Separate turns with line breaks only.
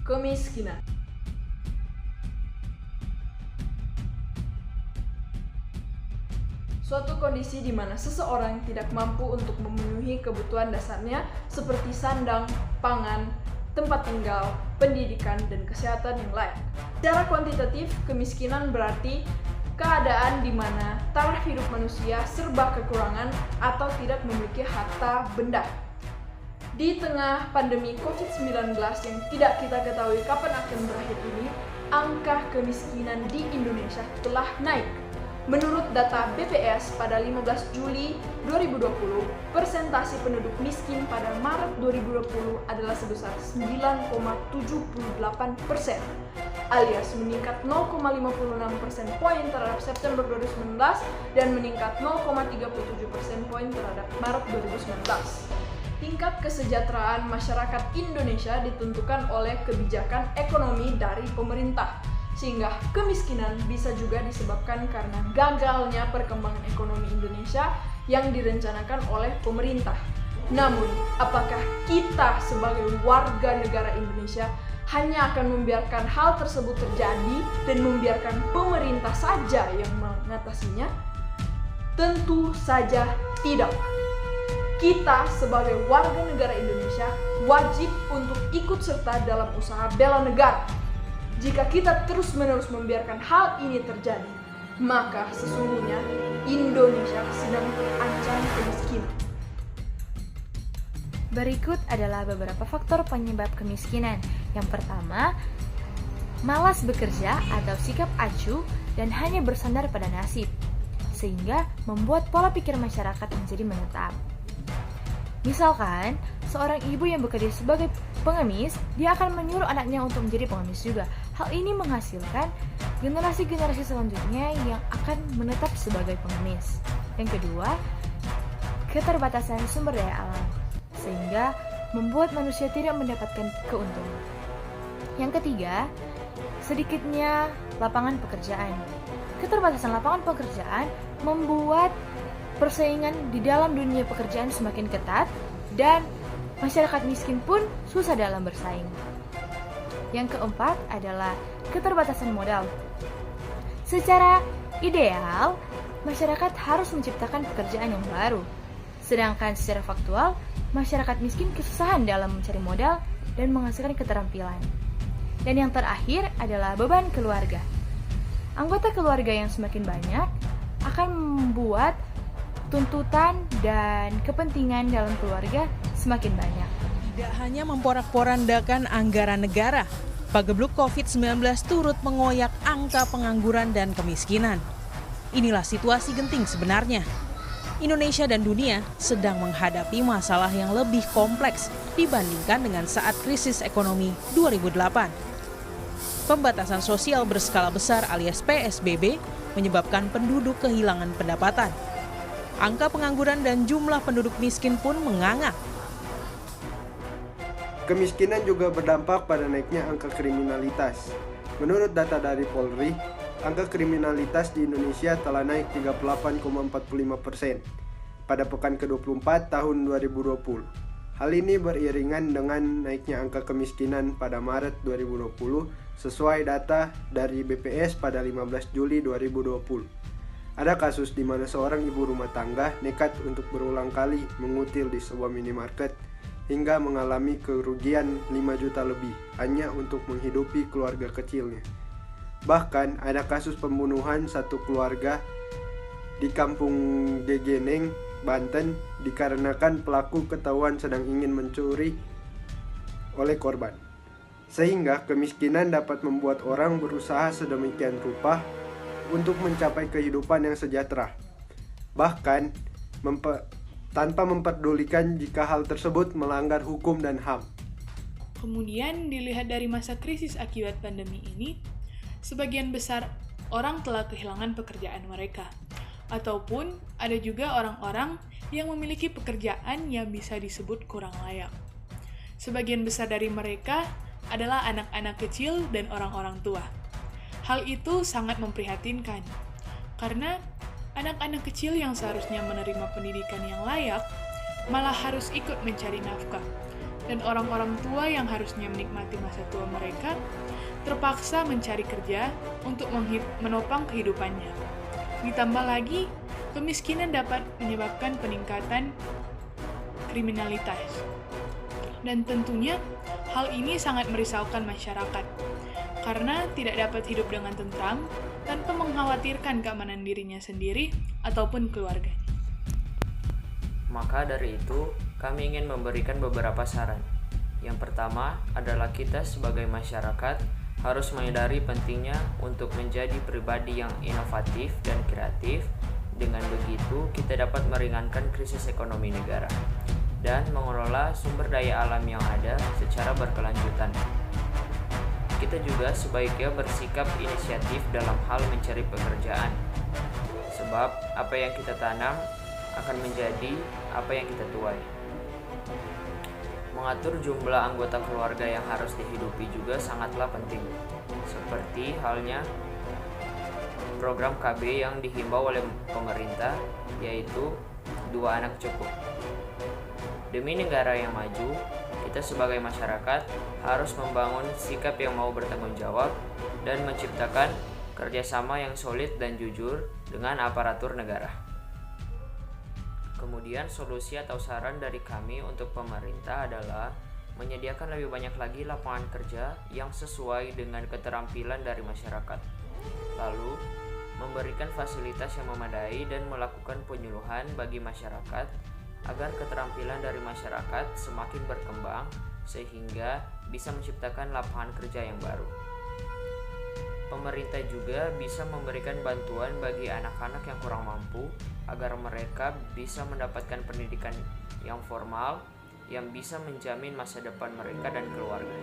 Kemiskinan. Suatu kondisi di mana seseorang tidak mampu untuk memenuhi kebutuhan dasarnya seperti sandang, pangan, tempat tinggal, pendidikan, dan kesehatan yang layak. Secara kuantitatif, kemiskinan berarti keadaan di mana taraf hidup manusia serba kekurangan atau tidak memiliki harta benda. Di tengah pandemi COVID-19 yang tidak kita ketahui kapan akan berakhir ini, angka kemiskinan di Indonesia telah naik. Menurut data BPS pada 15 Juli 2020, persentase penduduk miskin pada Maret 2020 adalah sebesar 9,78%, alias meningkat 0,56 persen poin terhadap September 2019 dan meningkat 0,37 persen poin terhadap Maret 2019. Tingkat kesejahteraan masyarakat Indonesia ditentukan oleh kebijakan ekonomi dari pemerintah, sehingga kemiskinan bisa juga disebabkan karena gagalnya perkembangan ekonomi Indonesia yang direncanakan oleh pemerintah. Namun, apakah kita sebagai warga negara Indonesia hanya akan membiarkan hal tersebut terjadi dan membiarkan pemerintah saja yang mengatasinya? Tentu saja tidak. Kita sebagai warga negara Indonesia wajib untuk ikut serta dalam usaha bela negara. Jika kita terus-menerus membiarkan hal ini terjadi, maka sesungguhnya Indonesia sedang terancam kemiskinan.
Berikut adalah beberapa faktor penyebab kemiskinan. Yang pertama, malas bekerja atau sikap acuh dan hanya bersandar pada nasib, sehingga membuat pola pikir masyarakat menjadi menetap. Misalkan, seorang ibu yang bekerja sebagai pengemis, dia akan menyuruh anaknya untuk menjadi pengemis juga. Hal ini menghasilkan generasi-generasi selanjutnya yang akan menetap sebagai pengemis. Yang kedua, keterbatasan sumber daya alam, sehingga membuat manusia tidak mendapatkan keuntungan. Yang ketiga, sedikitnya lapangan pekerjaan. Keterbatasan lapangan pekerjaan membuat persaingan di dalam dunia pekerjaan semakin ketat dan masyarakat miskin pun susah dalam bersaing. Yang keempat adalah keterbatasan modal. Secara ideal, masyarakat harus menciptakan pekerjaan yang baru. Sedangkan secara faktual, masyarakat miskin kesusahan dalam mencari modal dan menghasilkan keterampilan. Dan yang terakhir adalah beban keluarga. Anggota keluarga yang semakin banyak akan membuat tuntutan dan kepentingan dalam keluarga semakin banyak.
Tidak hanya memporak-porandakan anggaran negara, pagebluk COVID-19 turut mengoyak angka pengangguran dan kemiskinan. Inilah situasi genting sebenarnya. Indonesia dan dunia sedang menghadapi masalah yang lebih kompleks dibandingkan dengan saat krisis ekonomi 2008. Pembatasan sosial berskala besar alias PSBB menyebabkan penduduk kehilangan pendapatan. Angka pengangguran dan jumlah penduduk miskin pun menganga.
Kemiskinan juga berdampak pada naiknya angka kriminalitas. Menurut data dari Polri, angka kriminalitas di Indonesia telah naik 38,45% pada pekan ke-24 tahun 2020. Hal ini beriringan dengan naiknya angka kemiskinan pada Maret 2020 sesuai data dari BPS pada 15 Juli 2020. Ada kasus di mana seorang ibu rumah tangga nekat untuk berulang kali mengutil di sebuah minimarket hingga mengalami kerugian 5 juta lebih hanya untuk menghidupi keluarga kecilnya. Bahkan ada kasus pembunuhan satu keluarga di kampung Gegeneng, Banten dikarenakan pelaku ketahuan sedang ingin mencuri oleh korban. Sehingga kemiskinan dapat membuat orang berusaha sedemikian rupa untuk mencapai kehidupan yang sejahtera, bahkan tanpa memperdulikan jika hal tersebut melanggar hukum dan HAM.
Kemudian dilihat dari masa krisis akibat pandemi ini, sebagian besar orang telah kehilangan pekerjaan mereka, ataupun ada juga orang-orang yang memiliki pekerjaan yang bisa disebut kurang layak. Sebagian besar dari mereka adalah anak-anak kecil dan orang-orang tua. Hal itu sangat memprihatinkan, karena anak-anak kecil yang seharusnya menerima pendidikan yang layak, malah harus ikut mencari nafkah. dan orang-orang tua yang harusnya menikmati masa tua mereka terpaksa mencari kerja untuk menopang kehidupannya. Ditambah lagi, kemiskinan dapat menyebabkan peningkatan kriminalitas. Dan tentunya, hal ini sangat merisaukan masyarakat, karena tidak dapat hidup dengan tentram tanpa mengkhawatirkan keamanan dirinya sendiri ataupun keluarganya.
Maka dari itu, kami ingin memberikan beberapa saran. Yang pertama adalah kita sebagai masyarakat harus menyadari pentingnya untuk menjadi pribadi yang inovatif dan kreatif. Dengan begitu, kita dapat meringankan krisis ekonomi negara dan mengelola sumber daya alam yang ada secara berkelanjutan. Kita juga sebaiknya bersikap inisiatif dalam hal mencari pekerjaan, sebab apa yang kita tanam akan menjadi apa yang kita tuai. Mengatur jumlah anggota keluarga yang harus dihidupi juga sangatlah penting, seperti halnya program KB yang dihimbau oleh pemerintah, yaitu 2 anak cukup. Demi negara yang maju, kita sebagai masyarakat harus membangun sikap yang mau bertanggung jawab dan menciptakan kerjasama yang solid dan jujur dengan aparatur negara. Kemudian solusi atau saran dari kami untuk pemerintah adalah menyediakan lebih banyak lagi lapangan kerja yang sesuai dengan keterampilan dari masyarakat. Lalu, memberikan fasilitas yang memadai dan melakukan penyuluhan bagi masyarakat agar keterampilan dari masyarakat semakin berkembang sehingga bisa menciptakan lapangan kerja yang baru. Pemerintah juga bisa memberikan bantuan bagi anak-anak yang kurang mampu agar mereka bisa mendapatkan pendidikan yang formal yang bisa menjamin masa depan mereka dan keluarga.